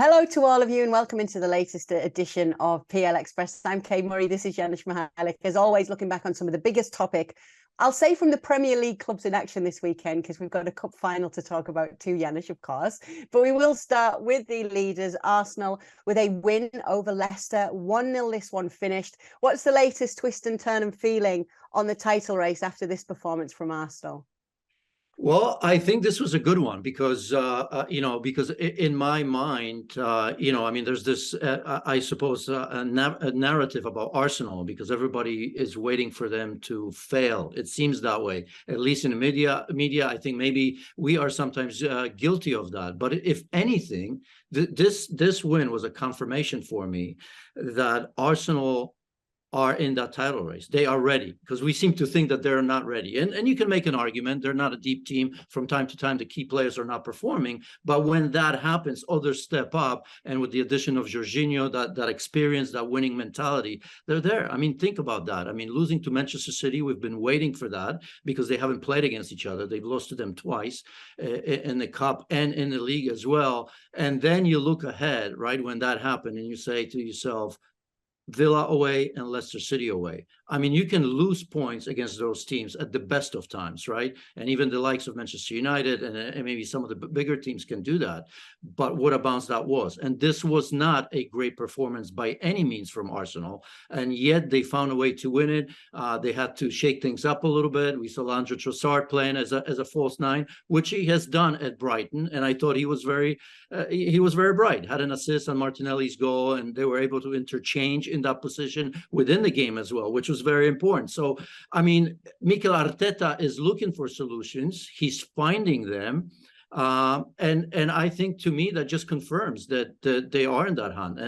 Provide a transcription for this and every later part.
Hello to all of you and welcome into the latest edition of PL Express. I'm Kay Murray. This is Janusz Michallik. As always, looking back on some of the biggest topic, I'll say from the Premier League clubs in action this weekend, because we've got a cup final to talk about too, Janusz, of course. But we will start with the leaders, Arsenal, with a win over Leicester. 1-0 this one finished. What's the latest twist and turn and feeling on the title race after this performance from Arsenal? Well, I think this was a good one because, because in my mind, there's this, I suppose, a narrative about Arsenal because everybody is waiting for them to fail. It seems that way, at least in the media. I think maybe we are sometimes guilty of that. But if anything, this win was a confirmation for me that Arsenal are in that title race. They are ready, because we seem to think that they're not ready. And you can make an argument. They're not a deep team. From time to time, the key players are not performing. But when that happens, others step up. And with the addition of Jorginho, that experience, that winning mentality, they're there. I mean, think about that. I mean, losing to Manchester City, we've been waiting for that because they haven't played against each other. They've lost to them twice in the Cup and in the league as well. And then you look ahead, right, when that happened, and you say to yourself, Villa away and Leicester City away. I mean, you can lose points against those teams at the best of times, right? And even the likes of Manchester United and maybe some of the bigger teams can do that. But what a bounce that was. And this was not a great performance by any means from Arsenal. And yet they found a way to win it. They had to shake things up a little bit. We saw Leandro Trossard playing as a false nine, which he has done at Brighton. And I thought he was very bright. Had an assist on Martinelli's goal, and they were able to interchange in that position within the game as well, which was very important. So, I mean, Mikel Arteta is looking for solutions. He's finding them. And I think, to me, that just confirms that they are in that hunt.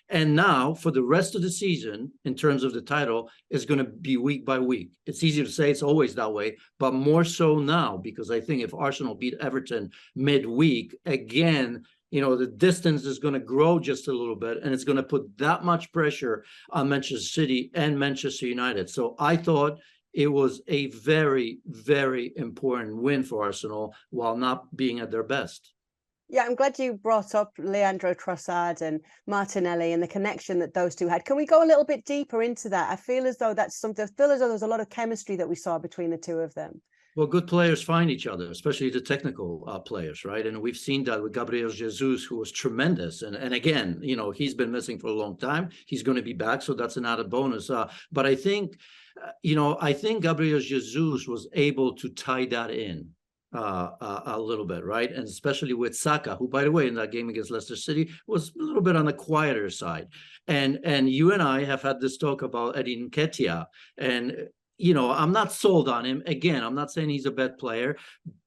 And now for the rest of the season, in terms of the title, is going to be week by week. It's easy to say, it's always that way, but more so now, because I think if Arsenal beat Everton midweek, again, the distance is going to grow just a little bit, and it's going to put that much pressure on Manchester City and Manchester United. So I thought it was a very, very important win for Arsenal while not being at their best. Yeah, I'm glad you brought up Leandro Trossard and Martinelli and the connection that those two had. Can we go a little bit deeper into that? I feel as though that's something, I feel as though there's a lot of chemistry that we saw between the two of them. Well, good players find each other, especially the technical players, right? And we've seen that with Gabriel Jesus, who was tremendous. And again, he's been missing for a long time. He's going to be back, so that's an added bonus. But I think, I think Gabriel Jesus was able to tie that in a little bit, right? And especially with Saka, who, by the way, in that game against Leicester City was a little bit on the quieter side. And you and I have had this talk about Edin Nketiah, and I'm not sold on him. Again, I'm not saying he's a bad player,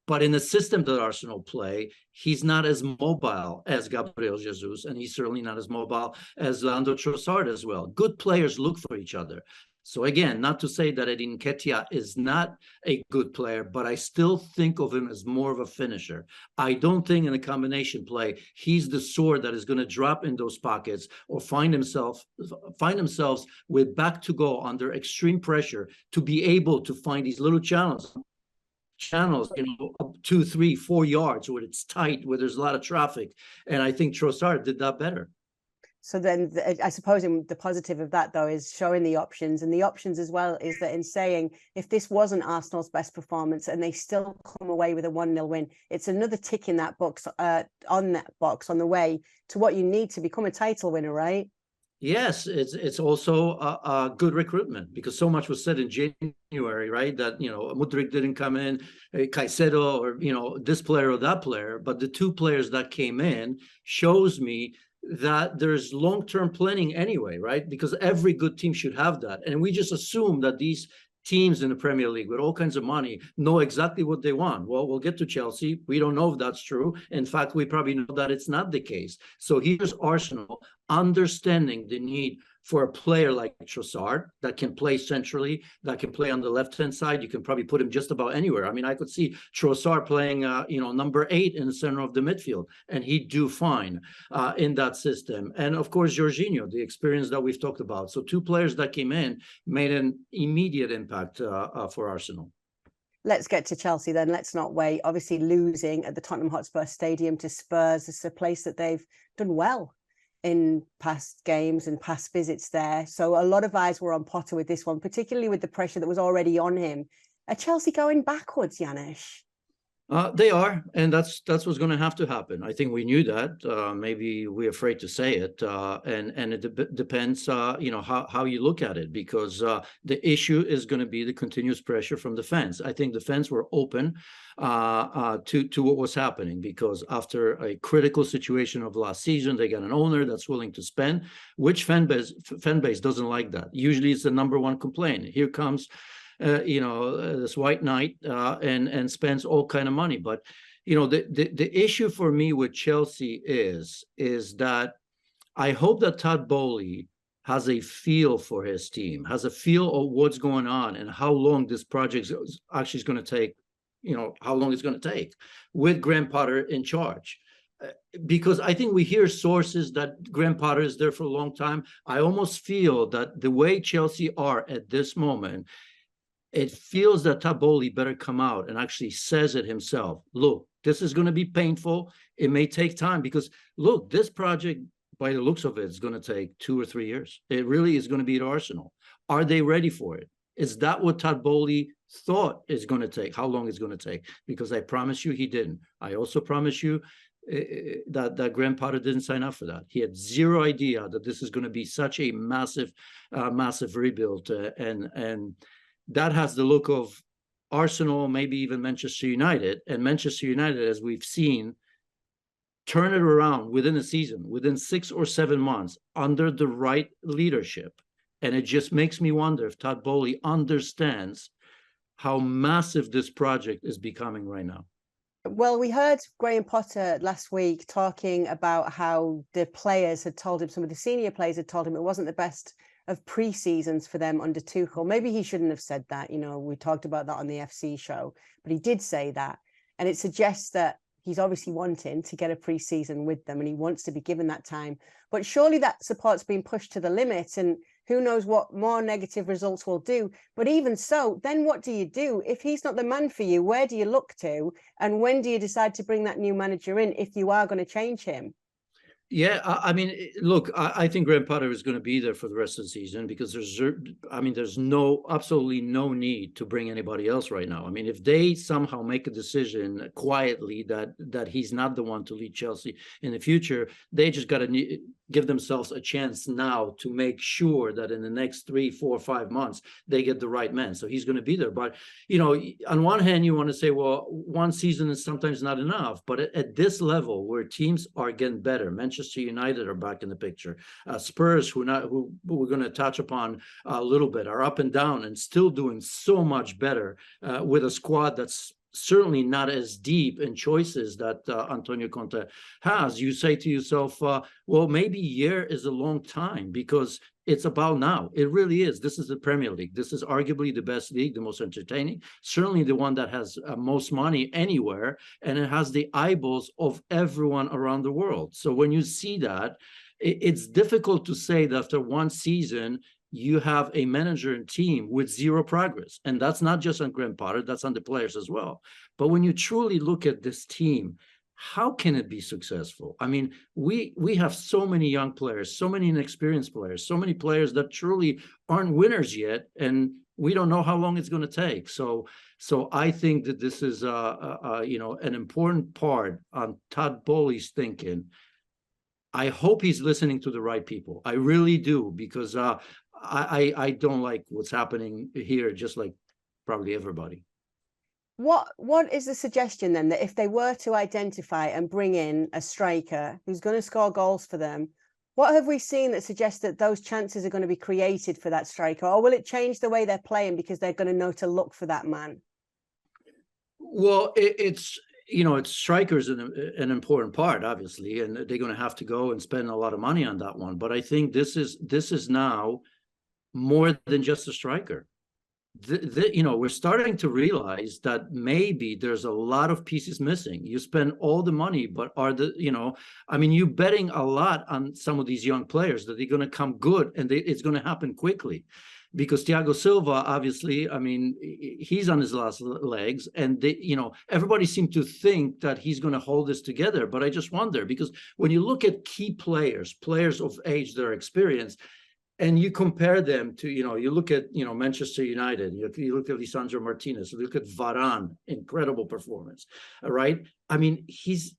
but in the system that Arsenal play, he's not as mobile as Gabriel Jesus, and he's certainly not as mobile as Leandro Trossard as well. Good players look for each other. So again, not to say that Edin Nketiah is not a good player, but I still think of him as more of a finisher. I don't think in a combination play, he's the sword that is going to drop in those pockets or find themselves with back to goal under extreme pressure to be able to find these little channels, 2, 3, 4 yards where it's tight, where there's a lot of traffic. And I think Trossard did that better. So then I suppose the positive of that, though, is showing the options. And the options as well is that in saying, if this wasn't Arsenal's best performance and they still come away with a 1-0 win, it's another tick in that box, on the way to what you need to become a title winner, right? Yes, it's also a good recruitment, because so much was said in January, right? That, Mudryk didn't come in, Caicedo, or, this player or that player. But the two players that came in shows me that there's long-term planning anyway, right? Because every good team should have that. And we just assume that these teams in the Premier League with all kinds of money know exactly what they want. Well, we'll get to Chelsea. We don't know if that's true. In fact, we probably know that it's not the case. So here's Arsenal understanding the need for a player like Trossard that can play centrally, that can play on the left-hand side. You can probably put him just about anywhere. I mean, I could see Trossard playing, number 8 in the center of the midfield, and he'd do fine in that system. And of course, Jorginho, the experience that we've talked about. So two players that came in made an immediate impact for Arsenal. Let's get to Chelsea then. Let's not wait. Obviously, losing at the Tottenham Hotspur Stadium to Spurs is a place that they've done well in past games and past visits there. So a lot of eyes were on Potter with this one, particularly with the pressure that was already on him. Are Chelsea going backwards, Janusz? They are, and that's what's going to have to happen. I think we knew that. Maybe we're afraid to say it, and it depends, how you look at it, because the issue is going to be the continuous pressure from the fans. I think the fans were open to what was happening, because after a critical situation of last season, they got an owner that's willing to spend. Which fan base doesn't like that? Usually, it's the number one complaint. Here comes this white knight and spends all kind of money. But the issue for me with Chelsea is that I hope that Todd Bowley has a feel for his team, has a feel of what's going on and how long this project actually is going to take, how long it's going to take with Graham Potter in charge. Because I think we hear sources that Graham Potter is there for a long time. I almost feel that the way Chelsea are at this moment, it feels that Todd Bowley better come out and actually says it himself. Look, this is going to be painful. It may take time, because look, this project, by the looks of it, is going to take 2 or 3 years. It really is going to be at Arsenal. Are they ready for it? Is that what Todd Bowley thought is going to take? How long it's going to take? Because I promise you, he didn't. I also promise you that Graham Potter didn't sign up for that. He had zero idea that this is going to be such a massive rebuild, and that has the look of Arsenal, maybe even Manchester United. And Manchester United, as we've seen, turn it around within a season, within 6 or 7 months, under the right leadership. And it just makes me wonder if Todd Bowley understands how massive this project is becoming right now. Well, we heard Graham Potter last week talking about how the players had told him, some of the senior players had told him it wasn't the best of pre-seasons for them under Tuchel. Maybe he shouldn't have said that. We talked about that on the FC show, but he did say that. And it suggests that he's obviously wanting to get a pre-season with them and he wants to be given that time. But surely that support's been pushed to the limit, and who knows what more negative results will do. But even so, then what do you do? If he's not the man for you, where do you look to? And when do you decide to bring that new manager in if you are going to change him? Yeah, I mean, look, I think Graham Potter is going to be there for the rest of the there's absolutely no need to bring anybody else right now. I mean, if they somehow make a decision quietly that he's not the one to lead Chelsea in the future, they just got to give themselves a chance now to make sure that in the next 3, 4, 5 months, they get the right man. So he's going to be there. But, on one hand, you want to say, well, one season is sometimes not enough. But at this level where teams are getting better, Manchester United are back in the picture. Spurs, who we're going to touch upon a little bit, are up and down and still doing so much better with a squad that's certainly not as deep in choices that Antonio Conte has. You say to yourself, well, maybe a year is a long time, because it's about now. It really is. This is the Premier League. This is arguably the best league, the most entertaining, certainly the one that has most money anywhere, and it has the eyeballs of everyone around the world. So when you see that, it's difficult to say that after one season, you have a manager and team with zero progress. And that's not just on Graham Potter, that's on the players as well. But when you truly look at this team, how can it be successful? I mean, we have so many young players, so many inexperienced players, so many players that truly aren't winners yet, and we don't know how long it's going to take. So I think that this is an important part on Todd Bowley's thinking. I hope he's listening to the right people. I really do, because I don't like what's happening here, just like probably everybody. What is the suggestion then, that if they were to identify and bring in a striker who's going to score goals for them, what have we seen that suggests that those chances are going to be created for that striker? Or will it change the way they're playing because they're going to know to look for that man? Well, it's strikers an important part, obviously, and they're going to have to go and spend a lot of money on that one. But I think this is now more than just a striker. We're starting to realize that maybe there's a lot of pieces missing. You spend all the money, but you're betting a lot on some of these young players that they're going to come good and it's going to happen quickly. because Thiago Silva, obviously, I mean, he's on his last legs, and they, everybody seemed to think that he's going to hold this together. But I just wonder, because when you look at key players of age that are experienced, and you compare them to, you look at, Manchester United, you look at Lisandro Martinez, you look at Varane, incredible performance, all right? I mean, he's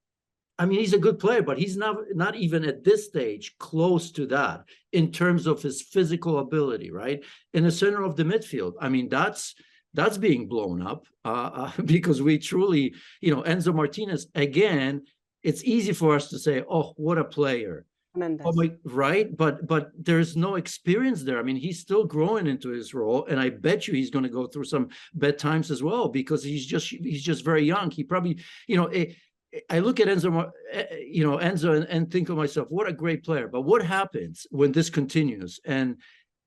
a good player, but he's not even at this stage close to that in terms of his physical ability, right? In the center of the midfield, I mean, that's being blown up because we truly, Enzo Martinez, again, it's easy for us to say, oh, what a player. Tremendous. Oh my, right? But there's no experience there. I mean, he's still growing into his role, and I bet you he's going to go through some bad times as well, because he's just very young. He probably, I look at Enzo, and think of myself, what a great player. But what happens when this continues and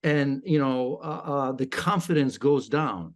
the confidence goes down?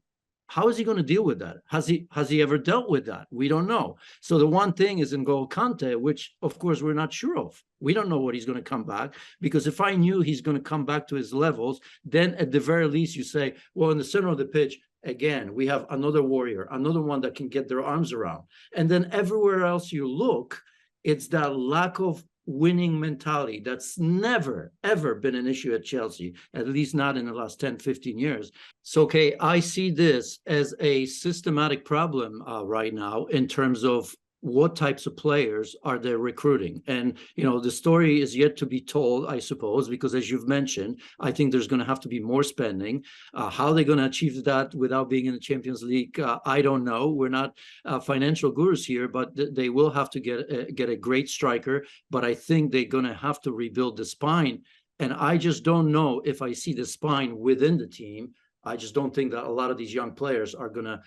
How is he going to deal with that? Has he ever dealt with that? We don't know. So the one thing is N'Golo Kante, which of course we're not sure of. We don't know what he's going to come back, because if I knew he's going to come back to his levels, then at the very least you say, well, in the center of the pitch, again, we have another warrior, another one that can get their arms around. And then everywhere else you look, it's that lack of winning mentality that's never, ever been an issue at Chelsea, at least not in the last 10, 15 years. So, okay, I see this as a systematic problem right now in terms of what types of players are they recruiting? And, the story is yet to be told, I suppose, because as you've mentioned, I think there's going to have to be more spending. How they're going to achieve that without being in the Champions League, I don't know. We're not financial gurus here, but they will have to get a great striker. But I think they're going to have to rebuild the spine. And I just don't know if I see the spine within the team. I just don't think that a lot of these young players are going to,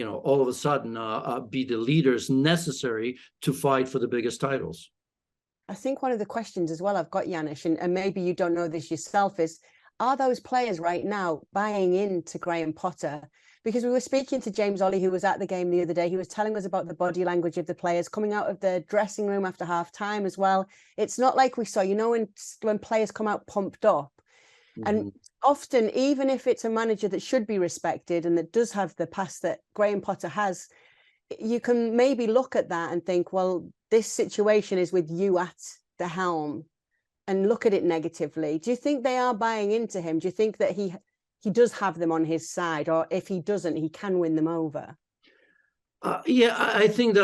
all of a sudden be the leaders necessary to fight for the biggest titles. I think one of the questions as well I've got, Janusz, and maybe you don't know this yourself, is, are those players right now buying into Graham Potter? Because we were speaking to James Ollie, who was at the game the other day. He was telling us about the body language of the players coming out of the dressing room after half time as well. It's not like we saw, when players come out pumped up. And often, even if it's a manager that should be respected and that does have the past that Graham Potter has, you can maybe look at that and think, well, this situation is with you at the helm, and look at it negatively. Do you think they are buying into him? Do you think that he does have them on his side, or if he doesn't, he can win them over? Yeah, I think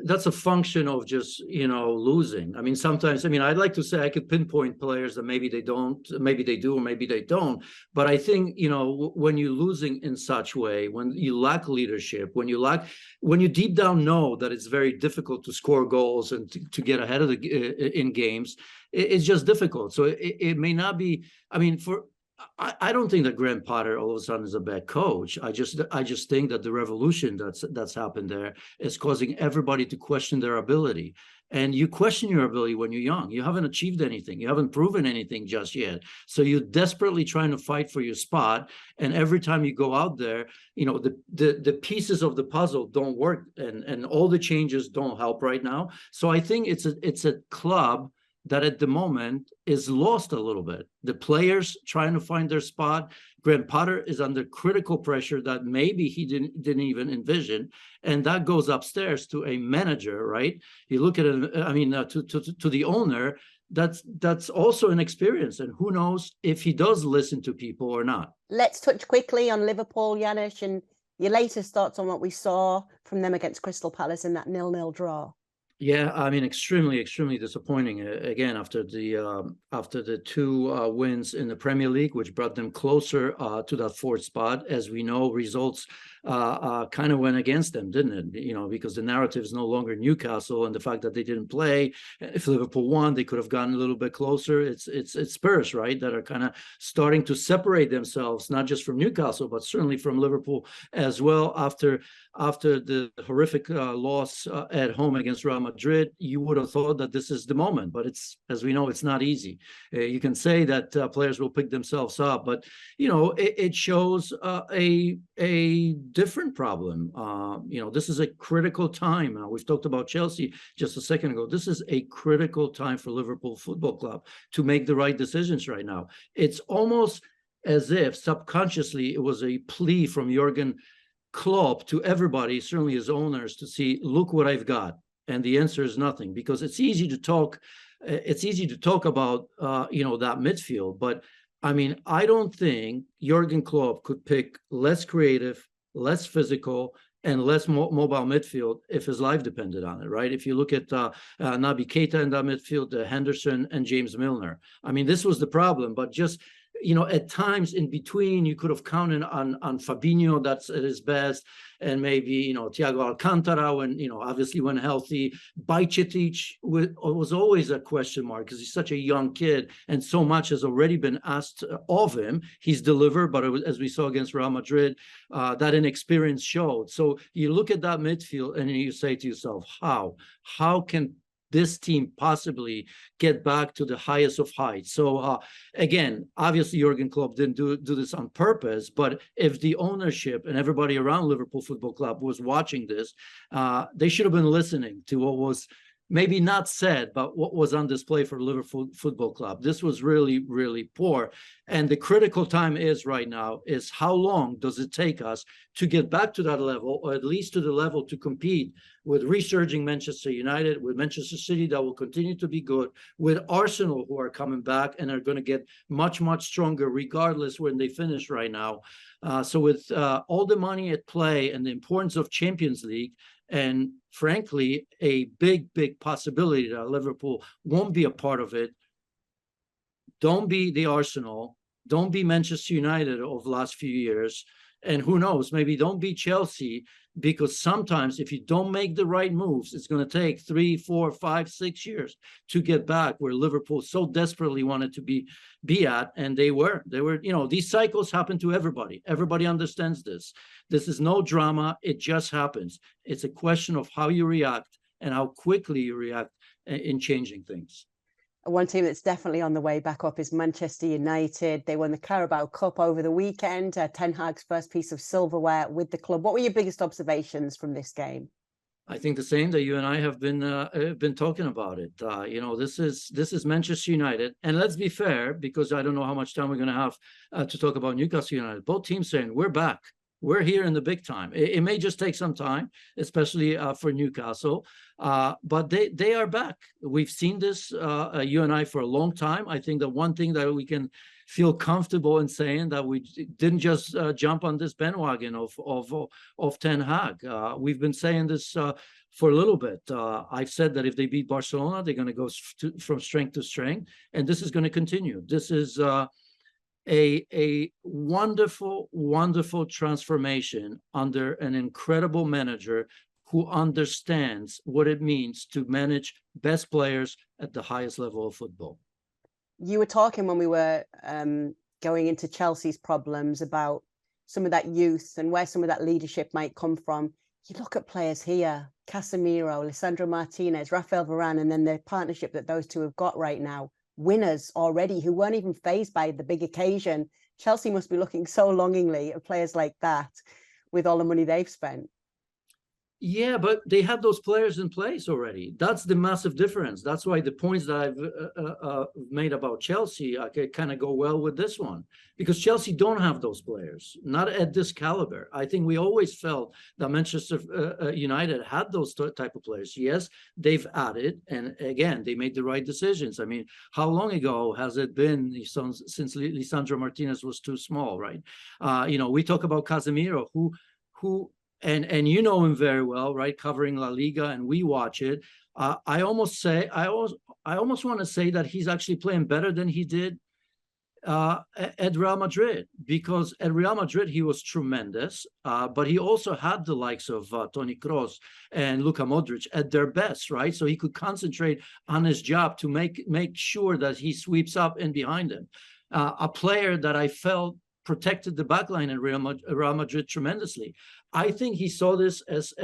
that's a function of just, losing. I mean, sometimes, I'd like to say I could pinpoint players that maybe they don't, maybe they do, or maybe they don't. But I think, when you're losing in such way, when you lack leadership, when you deep down know that it's very difficult to score goals and to get ahead of in games, it's just difficult. So it may not be, I don't think that Graham Potter all of a sudden is a bad coach. I just think that the revolution that's happened there is causing everybody to question their ability. And you question your ability when you're young. You haven't achieved anything. You haven't proven anything just yet. So you're desperately trying to fight for your spot. And every time you go out there, the pieces of the puzzle don't work, and all the changes don't help right now. So I think it's a club that at the moment is lost a little bit. The players trying to find their spot. Graham Potter is under critical pressure that maybe he didn't even envision, and that goes upstairs to a manager, right? You look at it. To the owner. That's also an experience, and who knows if he does listen to people or not. Let's touch quickly on Liverpool, Janusz, and your latest thoughts on what we saw from them against Crystal Palace in that 0-0 draw. Yeah, extremely, extremely disappointing. Again, after the two wins in the Premier League, which brought them closer to that fourth spot. As we know, results kind of went against them, didn't it? Because the narrative is no longer Newcastle, and the fact that they didn't play. If Liverpool won, they could have gotten a little bit closer. It's Spurs, right, that are kind of starting to separate themselves, not just from Newcastle, but certainly from Liverpool as well. After the horrific loss at home against Real Madrid, you would have thought that this is the moment, but as we know, it's not easy. You can say that players will pick themselves up, but it shows a different problem. This is a critical time. We've talked about Chelsea just a second ago. This is a critical time for Liverpool Football Club to make the right decisions right now. It's almost as if subconsciously it was a plea from Jurgen Klopp to everybody, certainly his owners, to see, look what I've got. And the answer is nothing, because it's easy to talk. It's easy to talk about, that midfield. But I mean, I don't think Jurgen Klopp could pick less creative, less physical, and less mobile midfield if his life depended on it, right? If you look at Naby Keita in that midfield, Henderson and James Milner. I mean, this was the problem, but just, at times in between, you could have counted on Fabinho, that's at his best, and maybe, Thiago Alcantara when, obviously when healthy. Bajcetic was always a question mark because he's such a young kid and so much has already been asked of him. He's delivered, but as we saw against Real Madrid, that inexperience showed. So you look at that midfield and you say to yourself, how can this team possibly get back to the highest of heights? So again, obviously Jurgen Klopp didn't do this on purpose, but if the ownership and everybody around Liverpool Football Club was watching this, they should have been listening to what was maybe not said, but what was on display for Liverpool Football Club. This was really, really poor. And the critical time is right now is how long does it take us to get back to that level, or at least to the level to compete with resurging Manchester United, with Manchester City that will continue to be good, with Arsenal who are coming back and are going to get much, much stronger regardless when they finish right now. So with all the money at play and the importance of Champions League, and frankly, a big, big possibility that Liverpool won't be a part of it. Don't be the Arsenal. Don't be Manchester United of the last few years. And who knows, maybe don't be Chelsea, because sometimes if you don't make the right moves, it's going to take 3, 4, 5, 6 years to get back where Liverpool so desperately wanted to be at. And they were, these cycles happen to everybody. Everybody understands this. This is no drama. It just happens. It's a question of how you react and how quickly you react in changing things. One team that's definitely on the way back up is Manchester United. They won the Carabao Cup over the weekend. Ten Hag's first piece of silverware with the club. What were your biggest observations from this game? I think the same that you and I have been talking about it. This is Manchester United, and let's be fair, because I don't know how much time we're going to have to talk about Newcastle United. Both teams saying we're back. We're here in the big time. It may just take some time, especially for Newcastle, but they are back. We've seen this, you and I, for a long time. I think the one thing that we can feel comfortable in saying that we didn't just jump on this bandwagon of Ten Hag. We've been saying this for a little bit. I've said that if they beat Barcelona, they're going to go from strength to strength, and this is going to continue. This is a wonderful, wonderful transformation under an incredible manager who understands what it means to manage best players at the highest level of football. You were talking when we were going into Chelsea's problems about some of that youth and where some of that leadership might come from. You look at players here, Casemiro, Lisandro Martinez, Rafael Varane, and then the partnership that those two have got right now. Winners already who weren't even fazed by the big occasion. Chelsea must be looking so longingly at players like that with all the money they've spent. Yeah, but they have those players in place already. That's the massive difference. That's why the points that I've made about Chelsea kind of go well with this one, because Chelsea don't have those players, not at this caliber. I think we always felt that Manchester United had those type of players. Yes, they've added, and again, they made the right decisions. I mean, how long ago has it been since Lisandro Martinez was too small, right? We talk about Casemiro, who and you know him very well, right? Covering La Liga, and we watch it. I almost want to say that he's actually playing better than he did at Real Madrid, because at Real Madrid he was tremendous, but he also had the likes of Toni Kroos and Luka Modric at their best, right? So he could concentrate on his job to make sure that he sweeps up and behind him. A player that I felt protected the backline in Real Madrid tremendously. I think he saw this as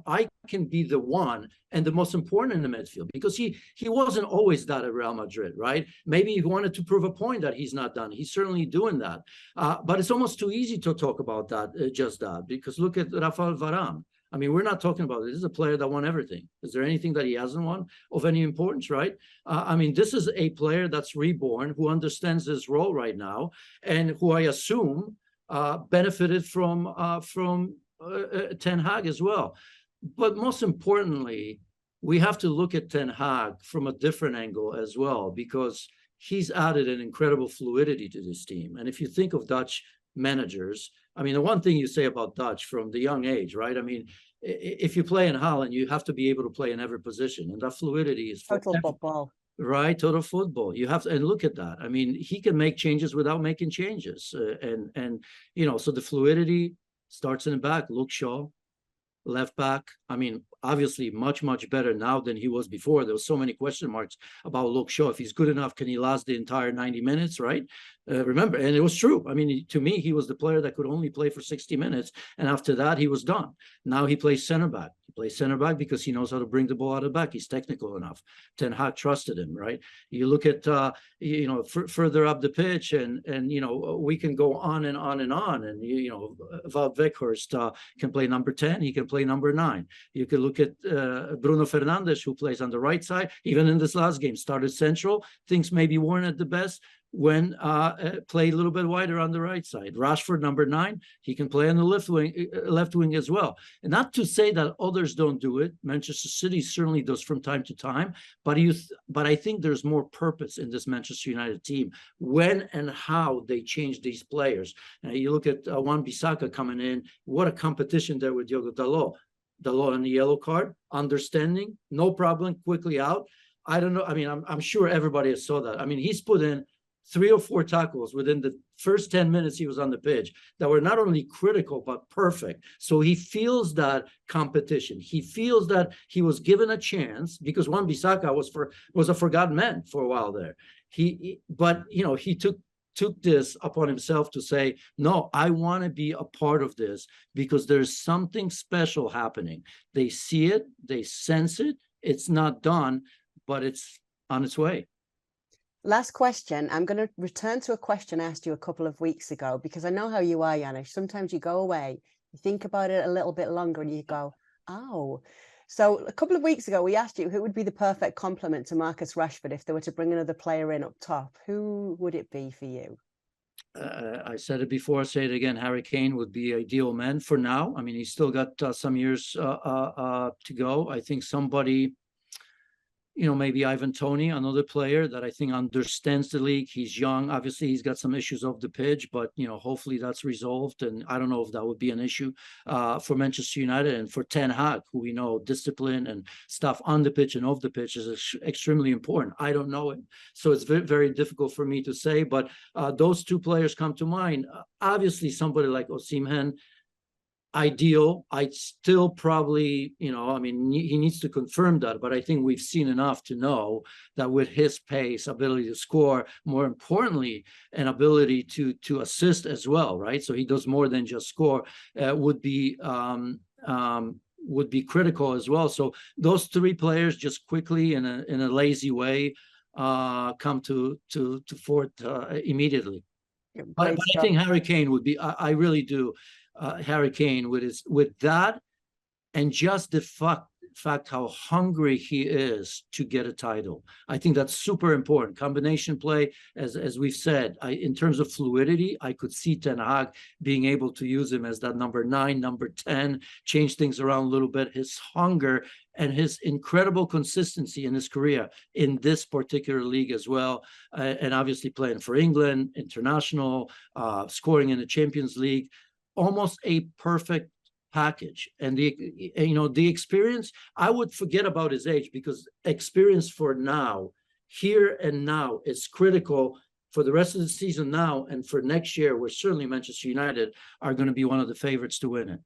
I can be the one and the most important in the midfield, because he wasn't always that at Real Madrid, right? Maybe he wanted to prove a point that he's not done. He's certainly doing that. But it's almost too easy to talk about that, just that, because look at Rafael Varane. I mean, we're not talking about it. This is a player that won everything. Is there anything that he hasn't won of any importance, right? I mean, this is a player that's reborn, who understands his role right now, and who I assume benefited from Ten Hag as well. But most importantly, we have to look at Ten Hag from a different angle as well, because he's added an incredible fluidity to this team. And if you think of Dutch managers, I mean, the one thing you say about Dutch from the young age, right? I mean, if you play in Holland, you have to be able to play in every position, and that fluidity is total football. Right, total football. You have to, and look at that. I mean, he can make changes without making changes, and you know, so the fluidity starts in the back. Luke Shaw, left back. I mean, obviously much better now than he was before. There was so many question marks about Luke Shaw. If he's good enough, can he last the entire 90 minutes, right? Remember, and it was true. I mean, to me, he was the player that could only play for 60 minutes, and after that, he was done. Now he plays center back. He plays center back because he knows how to bring the ball out of the back. He's technical enough. Ten Hag trusted him, right? You look at, you know, further up the pitch, and you know, we can go on and on and on. And you know, Wout Weghorst can play number 10. He can play number 9. You could look at Bruno Fernandes, who plays on the right side. Even in this last game, started central. Things maybe weren't at the best when played a little bit wider on the right side. Rashford, number 9, he can play on the left wing as well. And not to say that others don't do it. Manchester City certainly does from time to time, but I think there's more purpose in this Manchester United team when and how they change these players. You look at Wan-Bissaka coming in. What a competition there with Diogo Dalot. Dalot on the yellow card, understanding, no problem, quickly out. I don't know. I mean, I'm sure everybody saw that. I mean, he's put in 3 or 4 tackles within the first 10 minutes he was on the pitch that were not only critical, but perfect. So he feels that competition. He feels that he was given a chance, because Wan-Bissaka was a forgotten man for a while there. But you know, he took this upon himself to say, no, I want to be a part of this because there's something special happening. They see it, they sense it. It's not done, but it's on its way. Last question. I'm going to return to a question I asked you a couple of weeks ago, because I know how you are, Janusz. Sometimes you go away, you think about it a little bit longer, and you go, oh. So a couple of weeks ago, we asked you who would be the perfect complement to Marcus Rashford if they were to bring another player in up top. Who would it be for you? I said it before, I'll say it again. Harry Kane would be ideal man for now. I mean, he's still got some years to go. I think somebody, you know, maybe Ivan Toney, another player that I think understands the league. He's young. Obviously, he's got some issues off the pitch, but, you know, hopefully that's resolved. And I don't know if that would be an issue for Manchester United and for Ten Hag, who we know discipline and stuff on the pitch and off the pitch is extremely important. I don't know him. So it's very, very difficult for me to say, but those 2 players come to mind. Obviously, somebody like Osimhen, ideal. I'd still probably, you know, I mean, he needs to confirm that, but I think we've seen enough to know that with his pace, ability to score, more importantly, an ability to assist as well, right? So he does more than just score, would be critical as well. So those 3 players just quickly in a lazy way come to forth immediately. But I think Harry Kane would be. I really do. Harry Kane with that, and just the fact how hungry he is to get a title. I think that's super important. Combination play, as we've said, in terms of fluidity, I could see Ten Hag being able to use him as that number 9, number 10, change things around a little bit. His hunger and his incredible consistency in his career in this particular league as well, and obviously playing for England, international, scoring in the Champions League. Almost a perfect package. And the experience, I would forget about his age, because experience for now, here and now, is critical for the rest of the season now and for next year, where certainly Manchester United are going to be one of the favorites to win it.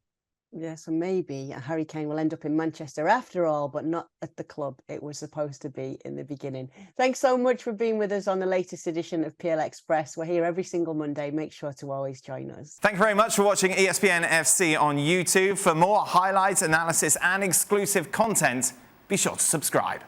Yes, and maybe Harry Kane will end up in Manchester after all, but not at the club it was supposed to be in the beginning. Thanks so much for being with us on the latest edition of PL Express. We're here every single Monday. Make sure to always join us. Thank you very much for watching ESPN FC on YouTube. For more highlights, analysis and exclusive content, be sure to subscribe.